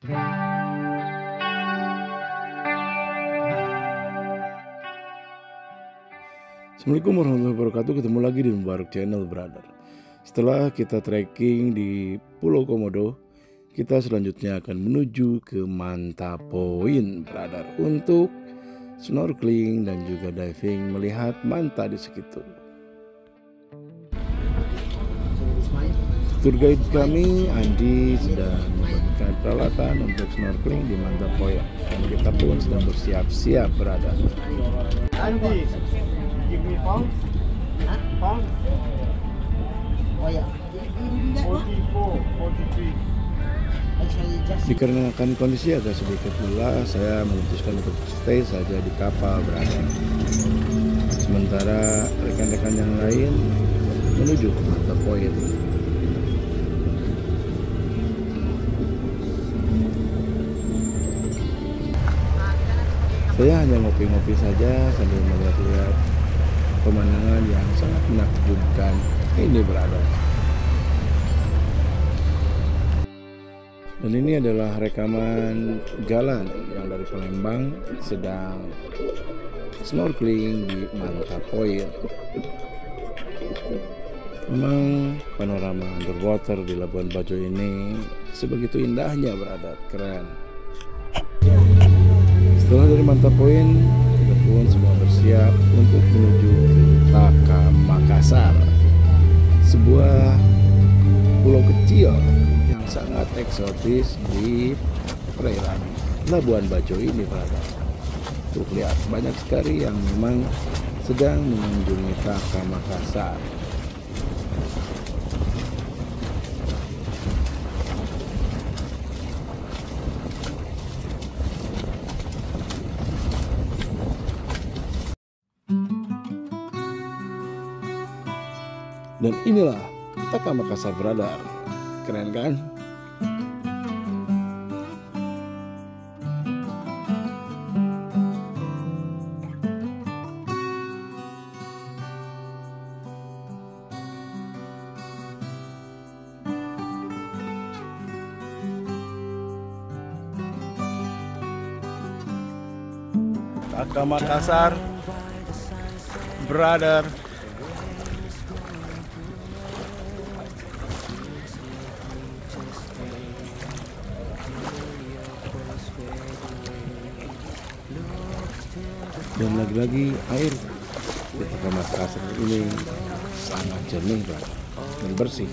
Assalamualaikum warahmatullahi wabarakatuh. Ketemu lagi di Mubarak Channel, brother. Setelah kita trekking di Pulau Komodo, kita selanjutnya akan menuju ke Manta Point, brother, untuk snorkeling dan juga diving melihat manta di sekitar. Tour guide kami Andi sedang membagikan peralatan untuk snorkeling di Manta Point dan kita pun sedang bersiap-siap, brother. Andi, give me pounds. Huh? Pounds. Oh yeah. You that one? 44, 43. Actually just Dikarenakan kondisi agak sedikit lelah, saya memutuskan untuk stay saja di kapal, brother. Sementara rekan-rekan yang lain menuju ke Manta Point. Saya hanya ngopi-ngopi saja sambil melihat-lihat pemandangan yang sangat menakjubkan ini, brother. Dan ini adalah rekaman jalan yang dari Palembang sedang snorkeling di Manta Point. Memang panorama underwater di Labuan Bajo ini sebegitu indahnya, brother. Keren. Setelah dari Manta Point, kita pun semua bersiap untuk menuju ke Taka Makassar, sebuah pulau kecil yang sangat eksotis di perairan Labuan Bajo ini, brother. Tuh lihat, banyak sekali yang memang sedang mengunjungi Taka Makassar. Dan inilah Taka Makassar, brother. Keren kan? Taka Makassar, brother. Dan lagi-lagi air di Taka Makassar ini sangat jernih, brother, dan bersih.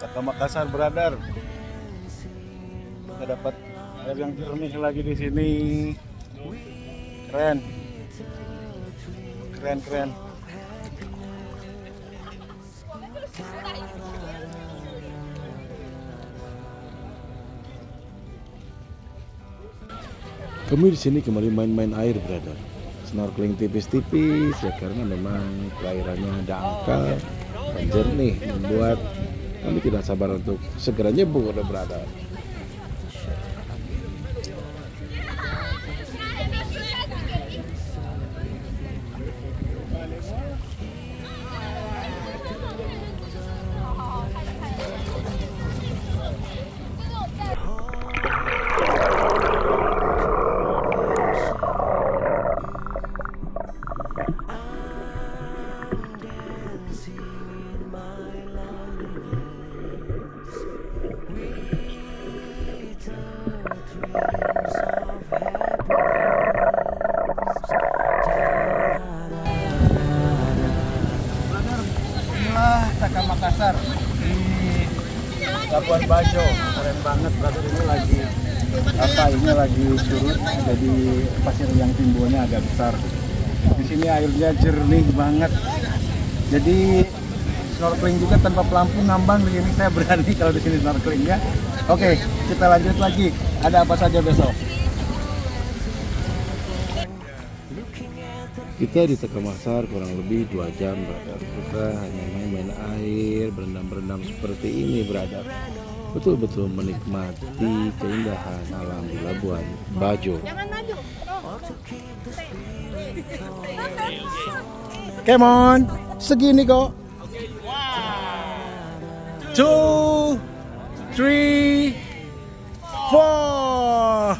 Taka Makassar, brother. Kita dapat air yang jernih lagi di sini. Keren. Keren. Kami di sini kembali main-main air, brother. Snorkeling tipis-tipis ya, karena memang perairannya dangkal dan jernih, membuat kami tidak sabar untuk segera nyebur, brother. Taka Makassar di Labuan Bajo, keren banget, brother. Ini lagi surut, jadi pasir yang timbulnya agak besar. Di sini airnya jernih banget, jadi snorkeling juga tanpa pelampung ngambang begini saya berani kalau di sini snorkeling ya. Oke, kita lanjut lagi. Ada apa saja besok? Kita di Taka Makassar kurang lebih 2 jam, brother. Kita hanya main-main air, berendam berendam seperti ini, brother. Betul-betul menikmati keindahan alam di Labuan Bajo. Come on, segini kok. 2, 3, 4.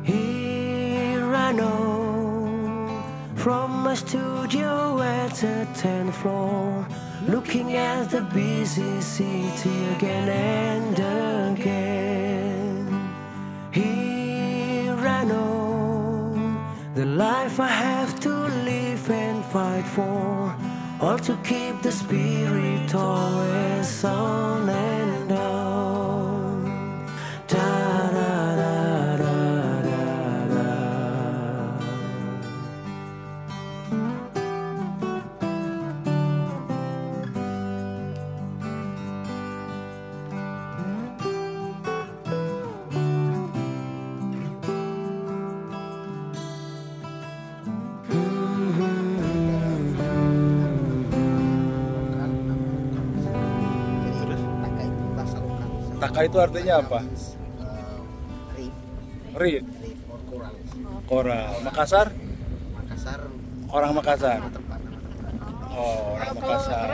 Here I know from my studio at the 10th floor, looking at the busy city again and again. Here I know the life I have to live and fight for, all to keep the spirit always on and on. Da, da, da, da. Taka itu artinya apa? Reed. Koral. Makassar? Makassar. Orang Makassar. Tempat. Oh, orang Makassar.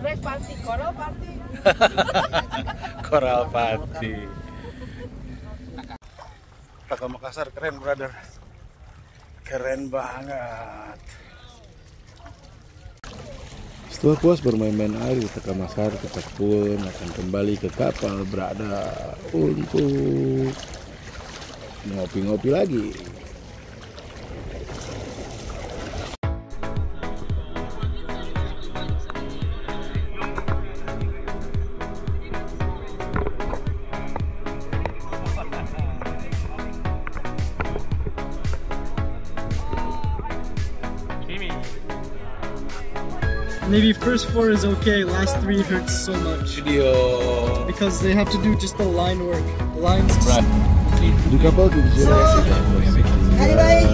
Red party, coral party. Koral Pati. Taka Makassar keren, brother. Keren banget. Setelah puas bermain-main air di Taka Makassar, kita pun akan kembali ke kapal berada untuk ngopi-ngopi lagi. Maybe first 4 is okay, last 3 hurts so much. Video. Because they have to do just the line work. The lines Right. Di kapal dijelaskan Hari baik.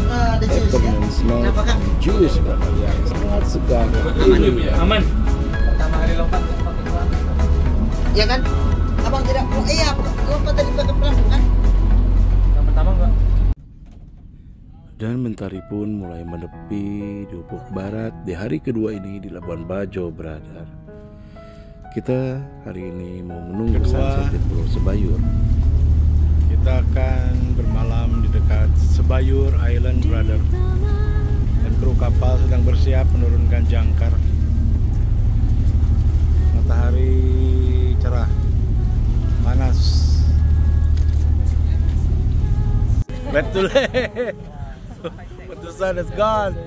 Ada jus ya. Commencement jus yang sangat segar. Aman. Pertama kali lompat. Ya kan? Abang tidak. Oh iya, lompat tadi pakai perahu kan? Pertama enggak. Dan mentari pun mulai menepi di ufuk barat di hari kedua ini di Labuan Bajo, brother. Kita hari ini mau menunggu sunset di Pulau Sebayur. Kita akan bermalam di dekat Sebayur Island, brother. Dan kru kapal sedang bersiap menurunkan jangkar. Matahari cerah, panas. Betul. But the sun is gone.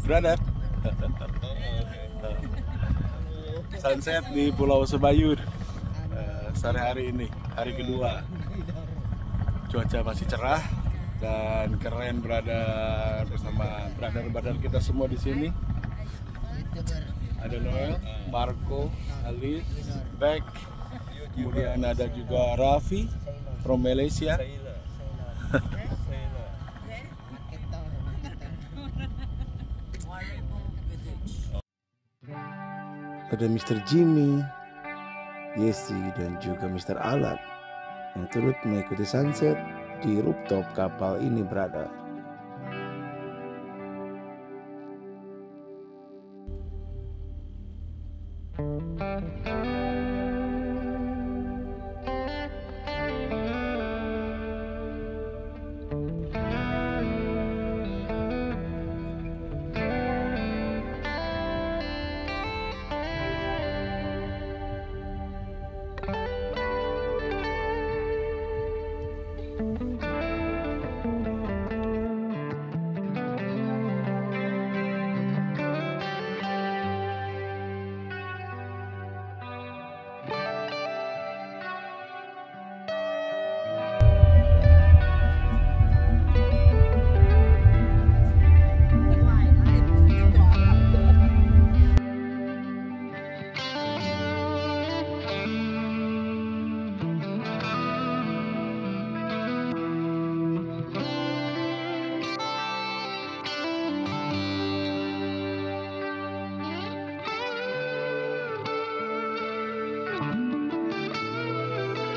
Brother. Sunset di Pulau Sebayur sore hari ini, hari kedua. Cuaca masih cerah dan keren, brother, bersama brother kita semua di sini. Ada Noel, Marco, Alice, Beck, kemudian ada juga Raffi from Malaysia. Ada Mr. Jimmy, Yesi, dan juga Mr. Alan yang turut mengikuti sunset di rooftop kapal ini, brother.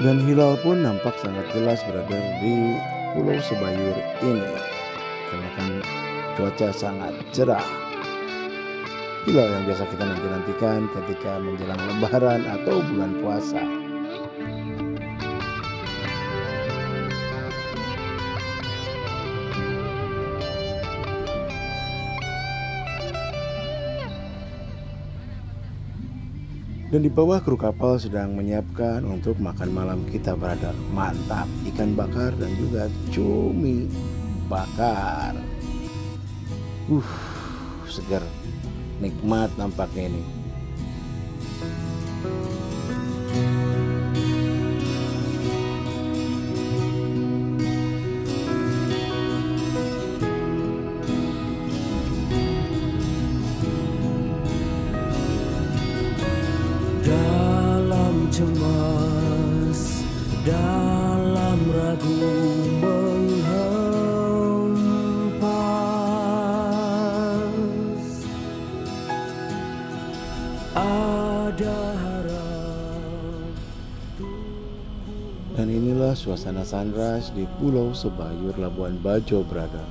Dan hilal pun nampak sangat jelas berada di Pulau Sebayur ini karena kan cuaca sangat cerah. Hilal yang biasa kita nantikan ketika menjelang Lebaran atau bulan puasa. Dan di bawah kru kapal sedang menyiapkan untuk makan malam kita, brother. Mantap, ikan bakar dan juga cumi bakar. Segar, nikmat nampaknya ini. Dalam cemas, dalam ragu menghempas, ada harap. Dan inilah suasana sunrise di Pulau Sebayur, Labuan Bajo, brother.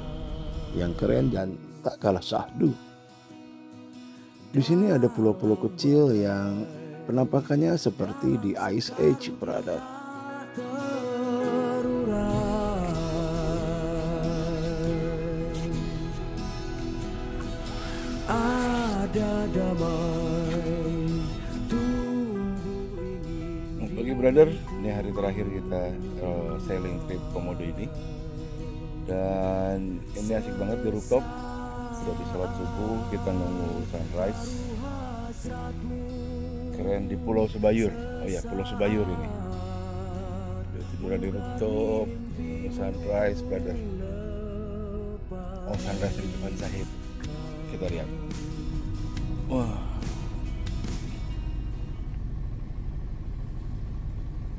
Yang keren dan tak kalah syahdu. Di sini ada pulau-pulau kecil yang penampakannya seperti di Ice Age, brother. Pagi, brother, ini hari terakhir kita sailing trip Komodo ini. Dan ini asik banget di rooftop. Sudah di sholat subuh, kita nunggu sunrise. Keren di Pulau Sebayur. Oh ya, Pulau Sebayur ini. Udah tiduran di rooftop, sunrise, brother. Oh, sunrise di depan Zahid. Kita lihat. Wah.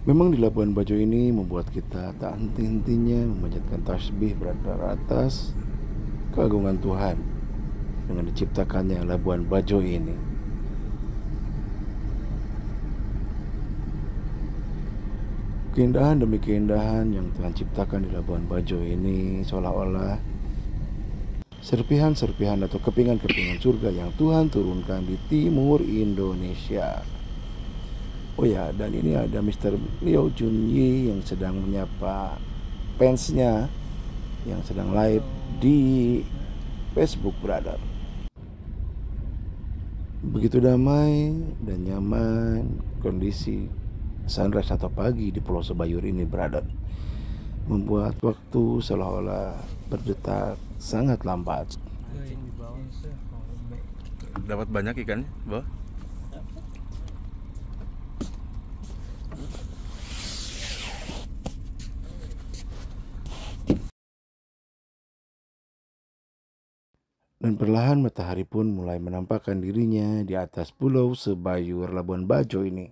Memang di Labuan Bajo ini membuat kita tak henti-hentinya memanjatkan tasbih brother atas keagungan Tuhan dengan diciptakannya Labuan Bajo ini. Keindahan demi keindahan yang Tuhan ciptakan di Labuan Bajo ini seolah-olah serpihan-serpihan atau kepingan-kepingan surga yang Tuhan turunkan di timur Indonesia. Oh ya, dan ini ada Mr. Leo Junyi yang sedang menyapa fansnya yang sedang live di Facebook, brother. Begitu damai dan nyaman kondisi sunrise atau pagi di Pulau Sebayur ini, brother, membuat waktu seolah-olah berdetak sangat lambat. Dapat banyak ikannya, Bo? Dan perlahan matahari pun mulai menampakkan dirinya di atas Pulau Sebayur, Labuan Bajo ini.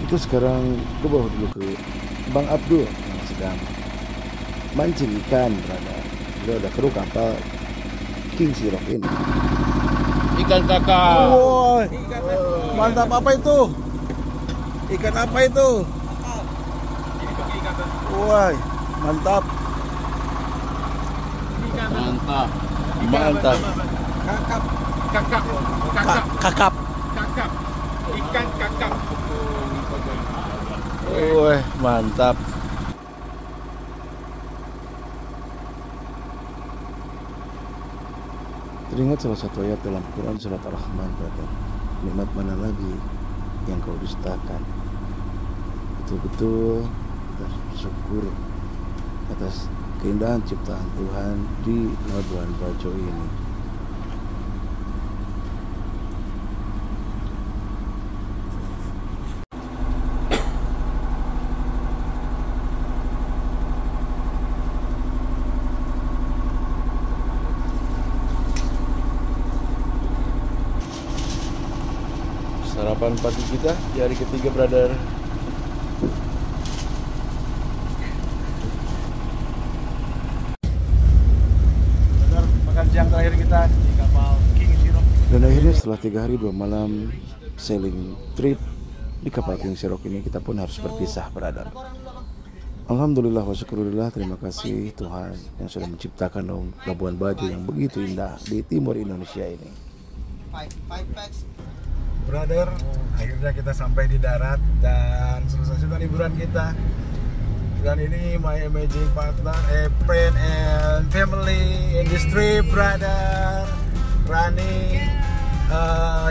Kita sekarang ke bawah dulu ke Bang Abdul yang sedang mancing ikan, brother. Dia udah kru kapal King Sirok ini. Ikan kakak. Woi, mantap. Apa itu? Ikan apa itu? Woi, mantap. Mantap. Mantap. Kakap. Ikan kakap. Woi, mantap. Teringat salah satu ayat dalam Quran surat Ar-Rahman, brother. Nikmat mana lagi yang kau dustakan? Betul-betul kita bersyukur atas keindahan ciptaan Tuhan di Labuan Bajo ini. Sarapan pagi kita di hari ketiga, brother. yang terakhir kita di kapal King Sirok. Dan akhirnya setelah 3 hari 2 malam sailing trip di kapal King Sirok ini, kita pun harus berpisah, brother. Alhamdulillah wa syukurillah, terima kasih Tuhan yang sudah menciptakan Labuan Bajo yang begitu indah di timur Indonesia ini. Brother, akhirnya kita sampai di darat dan selesai sudah liburan kita. Dan ini my amazing partner, friend and family in this trip, brother. Rani,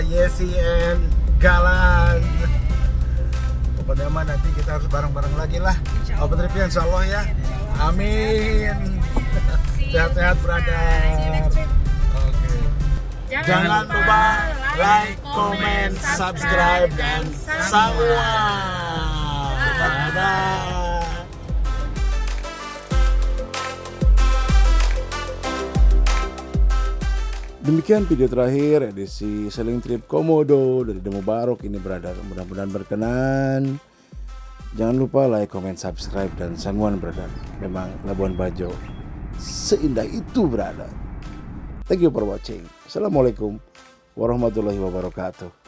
Yesi and Galan. Pokoknya mah nanti kita harus bareng-bareng lagi lah. Open tripnya insya Allah ya. Amin. Sehat-sehat, brother. Oke. Jangan lupa like, comment, subscribe, dan salam. Dadah. Demikian video terakhir edisi sailing trip Komodo dari Demo Barok ini, brother. Mudah-mudahan berkenan. Jangan lupa like, comment, subscribe, dan sangguan, brother. Memang Labuan Bajo seindah itu, brother. Thank you for watching. Assalamualaikum warahmatullahi wabarakatuh.